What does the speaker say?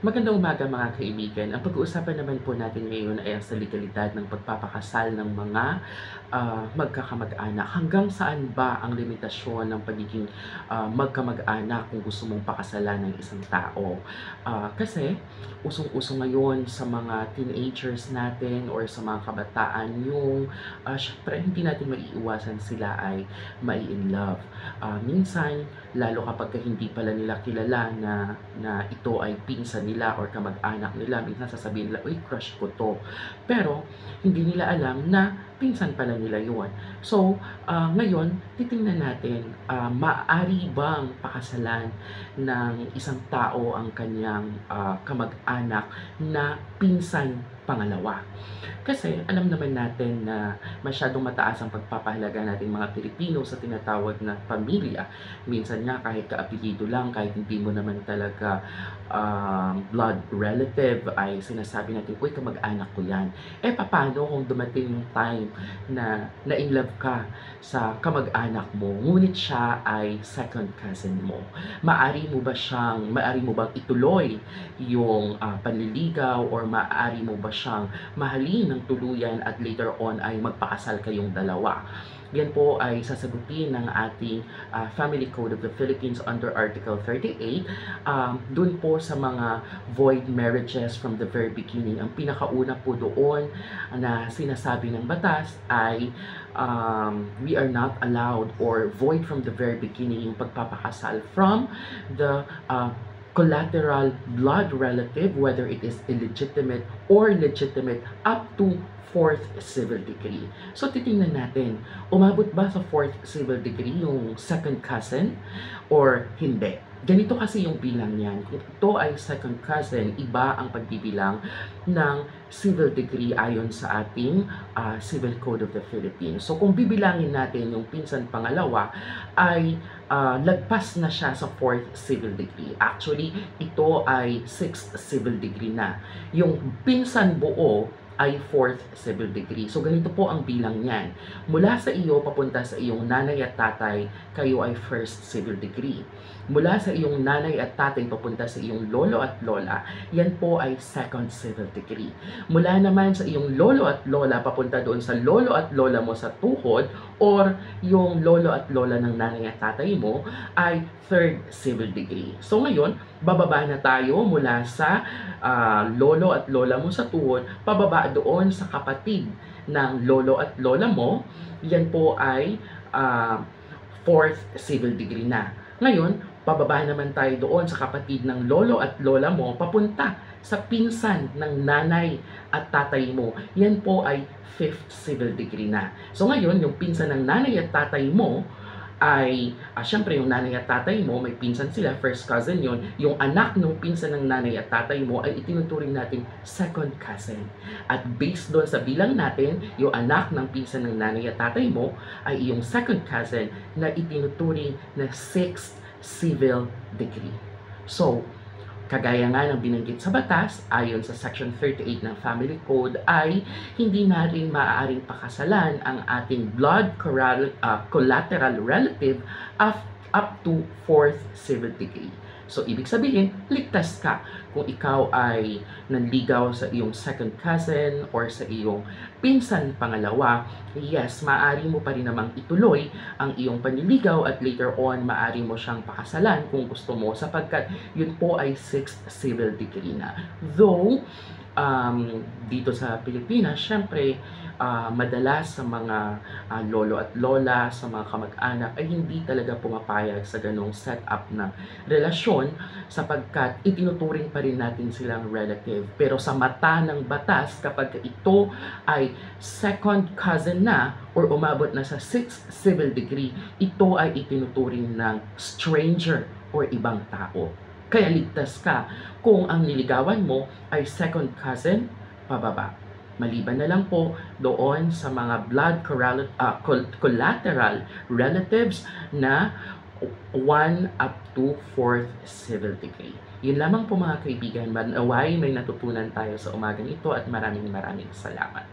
Magandang umaga mga kaibigan. Ang pag-uusapan naman po natin ngayon ay ang sa legalidad ng pagpapakasal ng mga magkakamag-anak. Hanggang saan ba ang limitasyon ng pagiging magkamag-anak kung gusto mong pakasalan ng isang tao? Kasi usong-uso ngayon sa mga teenagers natin or sa mga kabataan yung syempre hindi natin maiiwasan sila ay mai-in love. Minsan, lalo kapag hindi pala nila kilala na ito ay pinsan nila or kamag-anak nila, minsan sasabihin nila, "Uy, crush ko 'to." Pero hindi nila alam na pinsan pala nila 'yon. So, ngayon titingnan natin, maaari bang pakasalan ng isang tao ang kanyang kamag-anak na pinsan pangalawa? Kasi alam naman natin na masyadong mataas ang pagpapahalaga nating mga Pilipino sa tinatawag na pamilya. Minsan nga kahit kaapelyido lang, kahit hindi mo naman talaga blood relative, ay sinasabi natin, "Uy, kamag-anak ko yan." Eh, paano kung dumating yung time na na-in-love ka sa kamag-anak mo, ngunit siya ay second cousin mo? Maaari mo bang ituloy yung panliligaw, or maaari mo ba siyang mahalin ng tuluyan at later on ay magpakasal kayong dalawa? Yan po ay sasagutin ng ating Family Code of the Philippines under Article 38. Dun po sa mga void marriages from the very beginning, ang pinakauna po doon na sinasabi ng batas ay we are not allowed, or void from the very beginning, yung pagpapakasal from the collateral blood relative, whether it is illegitimate or legitimate, up to fourth civil degree. So titingnan natin, umabot ba sa fourth civil degree yung second cousin or hindi? Ganito kasi yung bilang niyan. Kung ito ay second cousin, iba ang pagbibilang ng civil degree ayon sa ating Civil Code of the Philippines. So kung bibilangin natin yung pinsan pangalawa, ay lagpas na siya sa fourth civil degree. Actually, ito ay sixth civil degree na. Yung pinsan buo ay fourth civil degree. So ganito po ang bilang niyan. Mula sa iyo papunta sa iyong nanay at tatay, kayo ay first civil degree. Mula sa iyong nanay at tatay papunta sa iyong lolo at lola, yan po ay second civil degree. Mula naman sa iyong lolo at lola papunta doon sa lolo at lola mo sa tuhod, or yung lolo at lola ng nanay at tatay mo, ay third civil degree. So ngayon, bababa na tayo mula sa lolo at lola mo sa tuhod, pababa doon sa kapatid ng lolo at lola mo. Yan po ay fourth civil degree na. Ngayon, pababa naman tayo doon sa kapatid ng lolo at lola mo, papunta sa pinsan ng nanay at tatay mo. Yan po ay fifth civil degree na. So ngayon, yung pinsan ng nanay at tatay mo ay, syempre yung nanay at tatay mo, may pinsan sila, first cousin yon. Yung anak ng pinsan ng nanay at tatay mo ay itinuturing natin second cousin. At based doon sa bilang natin, yung anak ng pinsan ng nanay at tatay mo ay iyong second cousin na itinuturing na sixth civil degree. So, kagaya nga ng binanggit sa batas, ayon sa Section 38 ng Family Code, ay hindi na rin maaaring pakasalan ang ating blood collateral relative up to fourth civil degree. So, ibig sabihin, ligtas ka kung ikaw ay nanligaw sa iyong second cousin or sa iyong pinsan pangalawa. Yes, maaari mo pa rin namang ituloy ang iyong panliligaw at later on, maaari mo siyang pakasalan kung gusto mo, sapagkat yun po ay sixth civil degree na. Though, dito sa Pilipinas, syempre, madalas sa mga lolo at lola, sa mga kamag-anak, ay hindi talaga pumapayag sa ganong setup ng relasyon, sapagkat itinuturing pa rin natin silang relative. Pero sa mata ng batas, kapag ito ay second cousin na or umabot na sa sixth civil degree, ito ay itinuturing ng stranger or ibang tao. Kaya ligtas ka kung ang niligawan mo ay second cousin pababa. Maliban na lang po doon sa mga blood collateral relatives na 1 up to 4th civil degree. Yun lamang po mga kaibigan, manaway may natutunan tayo sa umagang ito, at maraming salamat.